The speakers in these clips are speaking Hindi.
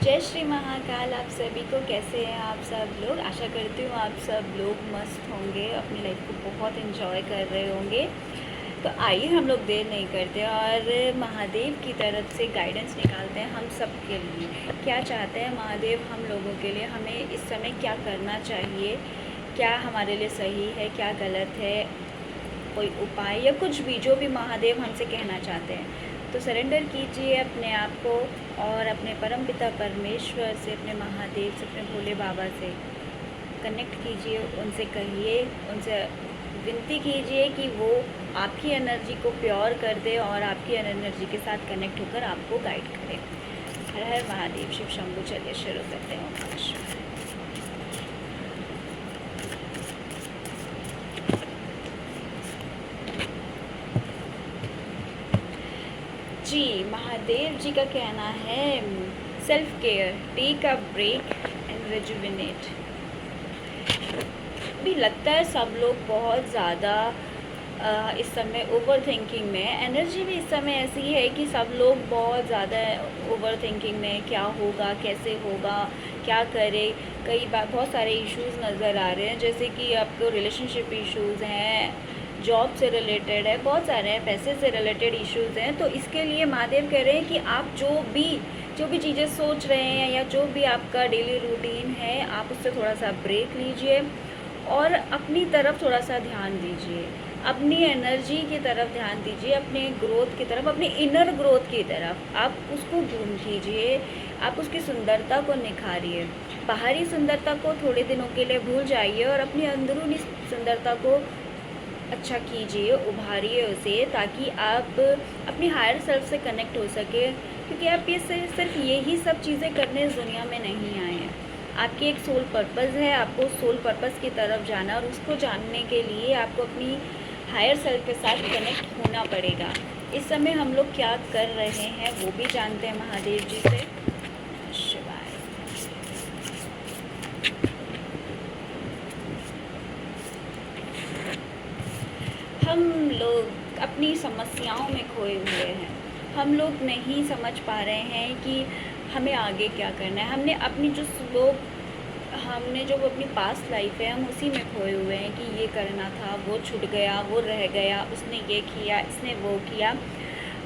जय श्री महाकाल। आप सभी को कैसे हैं आप सब लोग। आशा करती हूँ आप सब लोग मस्त होंगे, अपनी लाइफ को बहुत एंजॉय कर रहे होंगे। तो आइए हम लोग देर नहीं करते और महादेव की तरफ से गाइडेंस निकालते हैं हम सब के लिए। क्या चाहते हैं महादेव हम लोगों के लिए, हमें इस समय क्या करना चाहिए, क्या हमारे लिए सही है, क्या गलत है, कोई उपाय या कुछ भी जो भी महादेव हमसे कहना चाहते हैं। तो सरेंडर कीजिए अपने आप को और अपने परमपिता परमेश्वर से, अपने महादेव से, अपने भोले बाबा से कनेक्ट कीजिए। उनसे कहिए, उनसे विनती कीजिए कि वो आपकी एनर्जी को प्योर कर दे और आपकी एनर्जी के साथ कनेक्ट होकर आपको गाइड करे। हर हर महादेव, शिव शंभू। चलिए शुरू करते हैं। ओम नमः शिवाय। जी, महादेव जी का कहना है self care, take a break and rejuvenate. भी लगता है सब लोग बहुत ज़्यादा इस समय ओवर थिंकिंग में है। एनर्जी भी इस समय ऐसी है कि सब लोग बहुत ज़्यादा ओवर थिंकिंग में, क्या होगा, कैसे होगा, क्या करे। कई बार बहुत सारे इश्यूज़ नज़र आ रहे हैं, जैसे कि आपको रिलेशनशिप इश्यूज़ हैं, जॉब से रिलेटेड है, बहुत सारे हैं, पैसे से रिलेटेड इश्यूज़ हैं। तो इसके लिए महादेव कह रहे हैं कि आप जो भी चीज़ें सोच रहे हैं या जो भी आपका डेली रूटीन है, आप उससे थोड़ा सा ब्रेक लीजिए और अपनी तरफ थोड़ा सा ध्यान दीजिए, अपनी एनर्जी की तरफ ध्यान दीजिए, अपने ग्रोथ की तरफ, अपनी इनर ग्रोथ की तरफ आप उसको ढूंढ कीजिए, आप उसकी सुंदरता को निखारिए। बाहरी सुंदरता को थोड़े दिनों के लिए भूल जाइए और अपनी अंदरूनी सुंदरता को अच्छा कीजिए, उभारिए उसे, ताकि आप अपनी हायर सेल्फ से कनेक्ट हो सके। क्योंकि आप ये सिर्फ यही सब चीज़ें करने इस दुनिया में नहीं आए हैं। आपकी एक सोल पर्पस है, आपको उस सोल पर्पस की तरफ जाना और उसको जानने के लिए आपको अपनी हायर सेल्फ के साथ कनेक्ट होना पड़ेगा। इस समय हम लोग क्या कर रहे हैं वो भी जानते हैं महादेव जी से। शिवाय। हम लोग अपनी समस्याओं में खोए हुए हैं। हम लोग नहीं समझ पा रहे हैं कि हमें आगे क्या करना है। हमने जो अपनी पास्ट लाइफ है, हम उसी में खोए हुए हैं कि ये करना था, वो छूट गया, वो रह गया, उसने ये किया, इसने वो किया।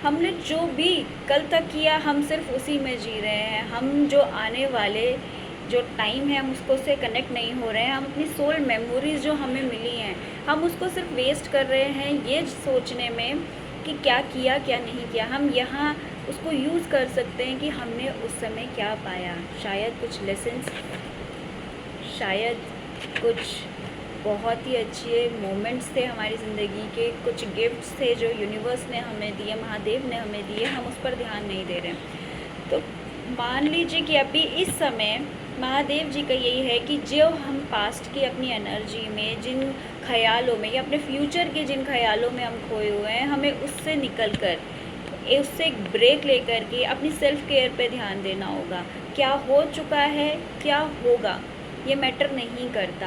हमने जो भी कल तक किया, हम सिर्फ उसी में जी रहे हैं। हम जो आने वाले जो टाइम है, हम उसको से कनेक्ट नहीं हो रहे हैं। हम अपनी सोल मेमोरीज़ जो हमें मिली हैं, हम उसको सिर्फ वेस्ट कर रहे हैं ये सोचने में कि क्या किया, क्या नहीं किया। हम यहाँ उसको यूज़ कर सकते हैं कि हमने उस समय क्या पाया। शायद कुछ लेसन्स, शायद कुछ बहुत ही अच्छे मोमेंट्स थे हमारी ज़िंदगी के, कुछ गिफ्ट्स थे जो यूनिवर्स ने हमें दिए, महादेव ने हमें दिए, हम उस पर ध्यान नहीं दे रहे हैं। तो मान लीजिए कि अभी इस समय महादेव जी का यही है कि जो हम पास्ट की अपनी एनर्जी में, जिन ख्यालों में या अपने फ्यूचर के जिन ख्यालों में हम खोए हुए हैं, हमें उससे निकल कर, उससे एक ब्रेक लेकर के अपनी सेल्फ केयर पे ध्यान देना होगा। क्या हो चुका है, क्या होगा, ये मैटर नहीं करता।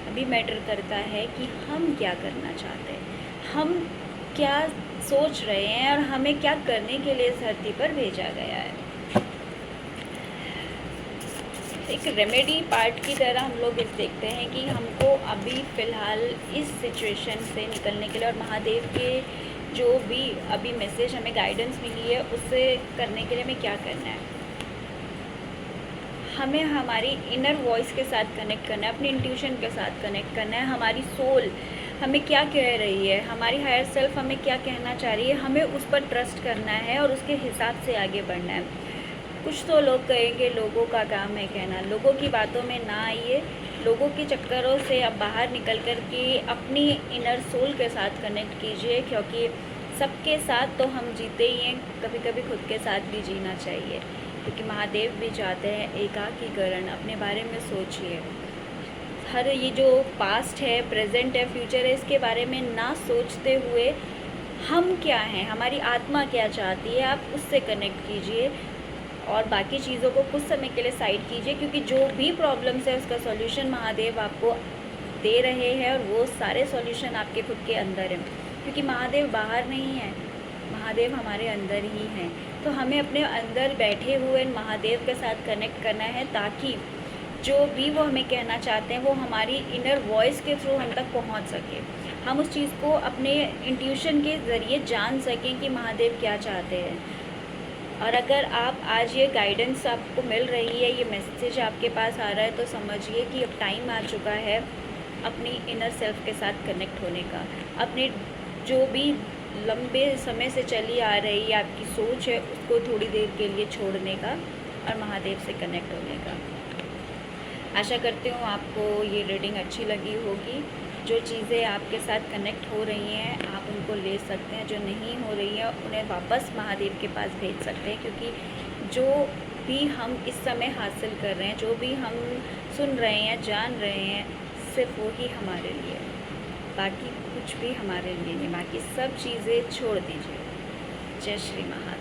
अभी मैटर करता है कि हम क्या करना चाहते हैं, हम क्या सोच रहे हैं और हमें क्या करने के लिए इस धरती पर भेजा गया है। एक रेमेडी पार्ट की तरह हम लोग इस देखते हैं कि हमको अभी फ़िलहाल इस सिचुएशन से निकलने के लिए और महादेव के जो भी अभी मैसेज हमें गाइडेंस मिली है उससे करने के लिए हमें क्या करना है। हमें हमारी इनर वॉइस के साथ कनेक्ट करना है, अपनी इंट्यूशन के साथ कनेक्ट करना है। हमारी सोल हमें क्या कह रही है, हमारी हायर सेल्फ हमें क्या कहना चाह रही है, हमें उस पर ट्रस्ट करना है और उसके हिसाब से आगे बढ़ना है। कुछ तो लोग कहेंगे लोगों का काम है कहना, लोगों की बातों में ना आइए, लोगों के चक्करों से अब बाहर निकल कर के अपनी इनर सोल के साथ कनेक्ट कीजिए। क्योंकि सबके साथ तो हम जीते ही हैं, कभी कभी खुद के साथ भी जीना चाहिए। क्योंकि महादेव भी चाहते हैं एकाकीकरण। अपने बारे में सोचिए, हर ये जो पास्ट है, प्रेजेंट है, फ्यूचर है, इसके बारे में ना सोचते हुए हम क्या हैं, हमारी आत्मा क्या चाहती है, आप उससे कनेक्ट कीजिए और बाकी चीज़ों को कुछ समय के लिए साइड कीजिए। क्योंकि जो भी प्रॉब्लम्स है उसका सॉल्यूशन महादेव आपको दे रहे हैं और वो सारे सॉल्यूशन आपके खुद के अंदर हैं। क्योंकि महादेव बाहर नहीं है, महादेव हमारे अंदर ही हैं। तो हमें अपने अंदर बैठे हुए महादेव के साथ कनेक्ट करना है, ताकि जो भी वो हमें कहना चाहते हैं वो हमारी इनर वॉइस के थ्रू हम तक पहुंच सके। हम उस चीज़ को अपने इंट्यूशन के ज़रिए जान सकें कि महादेव क्या चाहते हैं। और अगर आप आज ये गाइडेंस आपको मिल रही है, ये मैसेज आपके पास आ रहा है, तो समझिए कि अब टाइम आ चुका है अपनी इनर सेल्फ के साथ कनेक्ट होने का। अपने जो भी लंबे समय से चली आ रही आपकी सोच है उसको थोड़ी देर के लिए छोड़ने का और महादेव से कनेक्ट होने का। आशा करती हूँ आपको ये रीडिंग अच्छी लगी होगी। जो चीज़ें आपके साथ कनेक्ट हो रही हैं आप उनको ले सकते हैं, जो नहीं हो रही है उन्हें वापस महादेव के पास भेज सकते हैं, क्योंकि जो भी हम इस समय हासिल कर रहे हैं, जो भी हम सुन रहे हैं, जान रहे हैं, सिर्फ वो ही हमारे लिए, बाकी कुछ भी हमारे लिए नहीं। बाकी सब चीज़ें छोड़ दीजिए। जय श्री महादेव।